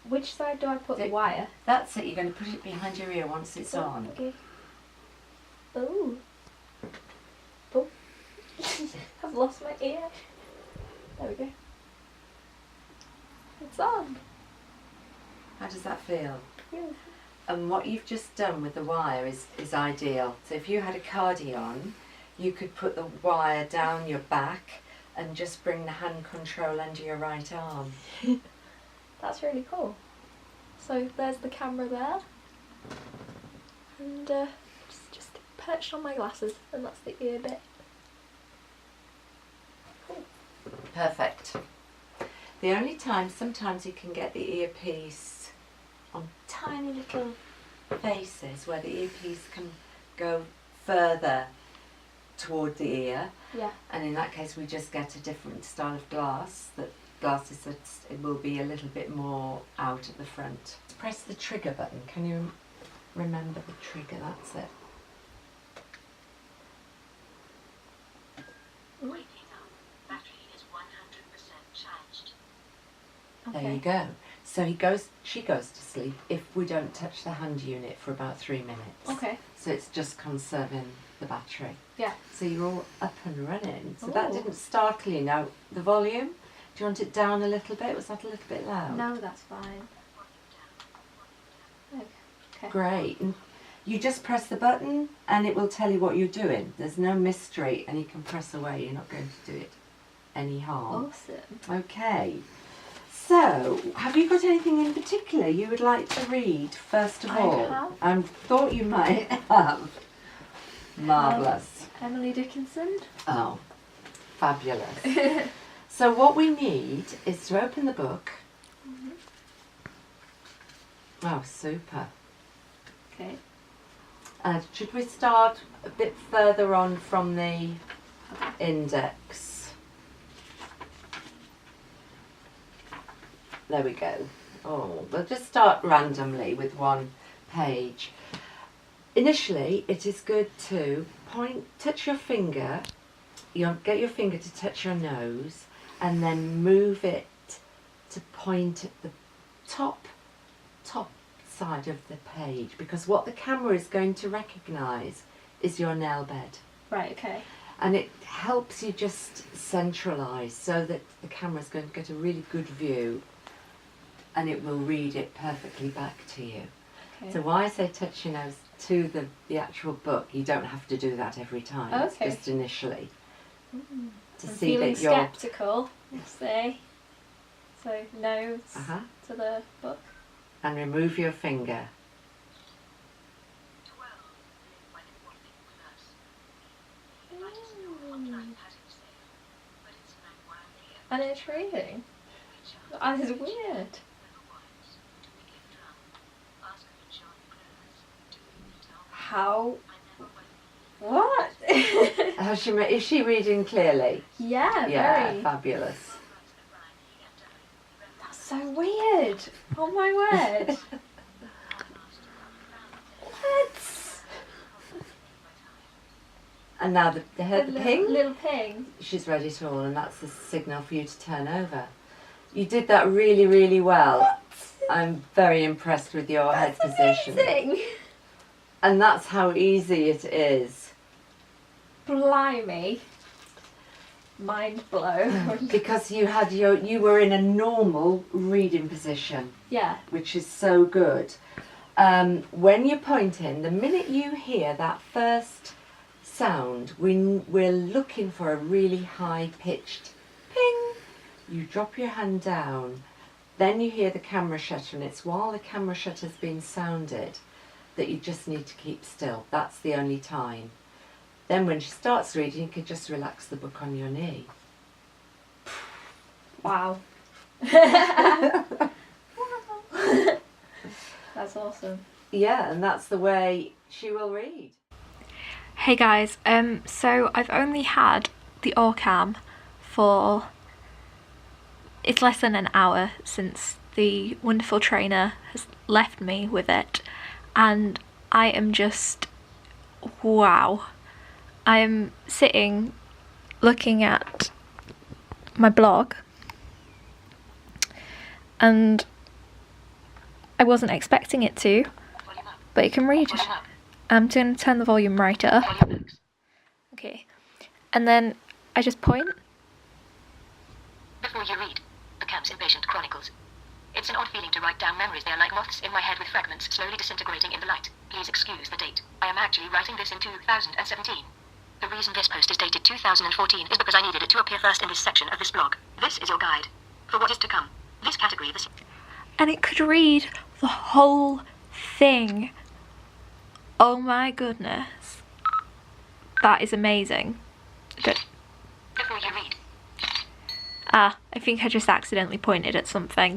which side do I put the wire? That's it, you're going to put it behind your ear once it's on. Okay. Oh. Oh. I've lost my ear. There we go. It's on. How does that feel? Beautiful. And what you've just done with the wire is ideal. So if you had a cardi on, you could put the wire down your back and just bring the hand control under your right arm. That's really cool. So there's the camera there. And just perched on my glasses, and that's the ear bit. Cool. Perfect. The only time, sometimes you can get the earpiece on tiny little faces where the earpiece can go further toward the ear. Yeah. And in that case we just get a different style of glass, that glasses that it will be a little bit more out at the front. Press the trigger button. Can you remember the trigger? That's it. Waking up. Battery is 100% charged. Okay. There you go. So she goes to sleep if we don't touch the hand unit for about 3 minutes. Okay. So it's just conserving the battery. Yeah. So you're all up and running. So that Ooh. didn't startle you. Now, the volume, do you want it down a little bit? Was that a little bit loud? No, that's fine. Okay. Great. And you just press the button and it will tell you what you're doing. There's no mystery, and you can press away. You're not going to do it any harm. Awesome. Okay. So, have you got anything in particular you would like to read first of all? I have. I thought you might have. Marvellous. Emily Dickinson. Oh, fabulous. So what we need is to open the book. Oh, super. Okay. And should we start a bit further on from the index? There we go. Oh, we'll just start randomly with one page. Initially, it is good to touch your finger, get your finger to touch your nose, and then move it to point at the top side of the page, because what the camera is going to recognise is your nail bed. Right, okay. And it helps you just centralise so that the camera is going to get a really good view and it will read it perfectly back to you. Okay. So why I say touch your nose to the actual book, you don't have to do that every time. Okay. It's just initially. To I'm see feeling that you're... sceptical, let's say. So nose to the book. And remove your finger. 12. When it was in class. It is no online pattern safe, but it's not wildly And it's reading. That is weird. How? What? Is she reading clearly? Yeah, Yeah, very. fabulous. That's so weird. Oh my word. What? And now the heard the ping? Little ping. She's read it all, and that's the signal for you to turn over. You did that really, really well. What? I'm very impressed with your head position. Amazing. And that's how easy it is. Blimey. Mind blown. Because you were in a normal reading position, Yeah. which is so good. When you're pointing, the minute you hear that first sound, we're looking for a really high-pitched ping. You drop your hand down, then you hear the camera shutter, and it's while the camera shutter's been sounded that you just need to keep still. That's the only time. Then when she starts reading, you can just relax the book on your knee. Wow. That's awesome. Yeah, and that's the way she will read. Hey guys, so I've only had the OrCam for, it's less than an hour since the wonderful trainer has left me with it, and I am just, wow. I'm sitting looking at my blog, and I wasn't expecting it to, Volume up. but it can read. Volume up. I'm going to turn the volume right up. Volume max. Okay. And then I just point. Before you read, OrCam's Impatient Chronicles. It's an odd feeling to write down memories. They are like moths in my head with fragments slowly disintegrating in the light. Please excuse the date. I am actually writing this in 2017. The reason this post is dated 2014 is because I needed it to appear first in this section of this blog. This is your guide for what is to come. This category, this... And it could read the whole thing. Oh my goodness. That is amazing. Good. Before you read. Ah, I think I just accidentally pointed at something.